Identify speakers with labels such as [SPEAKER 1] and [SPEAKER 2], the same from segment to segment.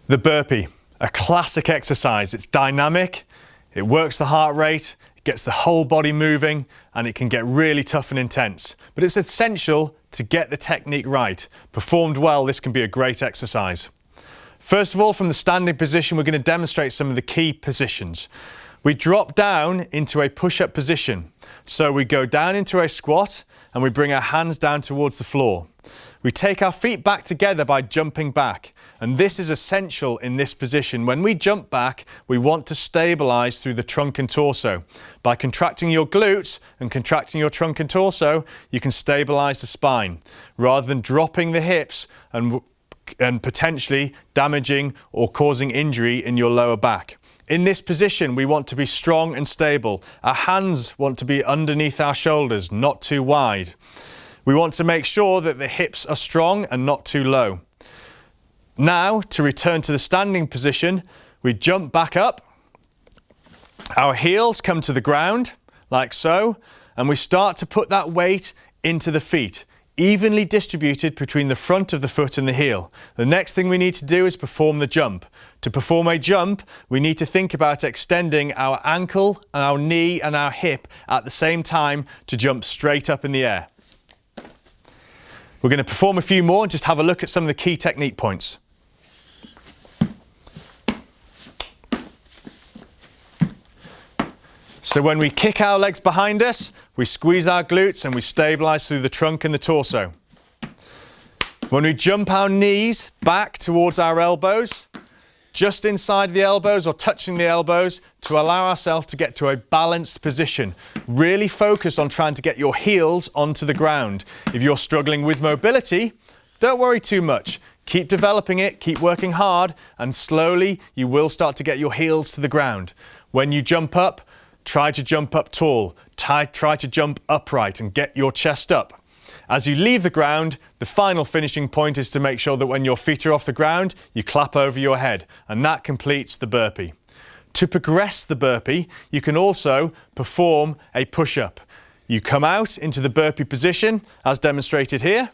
[SPEAKER 1] The burpee, a classic exercise. It's dynamic, it works the heart rate, it gets the whole body moving, and it can get really tough and intense. But it's essential to get the technique right. Performed well, this can be a great exercise. First of all, from the standing position, we're going to demonstrate some of the key positions. We drop down into a push-up position. So we go down into a squat and we bring our hands down towards the floor. We take our feet back together by jumping back, and this is essential in this position. When we jump back, we want to stabilize through the trunk and torso. By contracting your glutes and contracting your trunk and torso, you can stabilize the spine rather than dropping the hips and potentially damaging or causing injury in your lower back. In this position, we want to be strong and stable. Our hands want to be underneath our shoulders, not too wide. We want to make sure that the hips are strong and not too low. Now, to return to the standing position, we jump back up. Our heels come to the ground, like so, and we start to put that weight into the feet, evenly distributed between the front of the foot and the heel. The next thing we need to do is perform the jump. To perform a jump, we need to think about extending our ankle, our knee and our hip at the same time to jump straight up in the air. We're going to perform a few more and just have a look at some of the key technique points. So when we kick our legs behind us, we squeeze our glutes and we stabilize through the trunk and the torso. When we jump our knees back towards our elbows, just inside the elbows or touching the elbows, to allow ourselves to get to a balanced position. Really focus on trying to get your heels onto the ground. If you're struggling with mobility, don't worry too much. Keep developing it, keep working hard, and slowly you will start to get your heels to the ground. When you jump up, try to jump up tall, try to jump upright and get your chest up. As you leave the ground, the final finishing point is to make sure that when your feet are off the ground, you clap over your head, and that completes the burpee. To progress the burpee, you can also perform a push-up. You come out into the burpee position, as demonstrated here,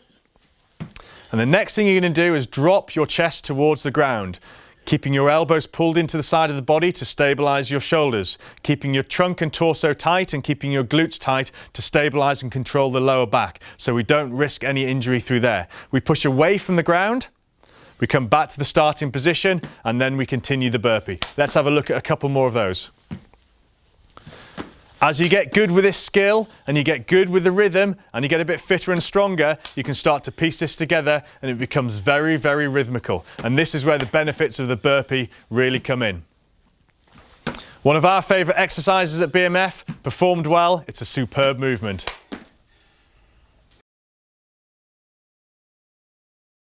[SPEAKER 1] and the next thing you're going to do is drop your chest towards the ground, keeping your elbows pulled into the side of the body to stabilize your shoulders, keeping your trunk and torso tight and keeping your glutes tight to stabilize and control the lower back so we don't risk any injury through there. We push away from the ground, we come back to the starting position, and then we continue the burpee. Let's have a look at a couple more of those. As you get good with this skill and you get good with the rhythm and you get a bit fitter and stronger, you can start to piece this together and it becomes very, very rhythmical. And this is where the benefits of the burpee really come in. One of our favourite exercises at BMF, performed well, it's a superb movement.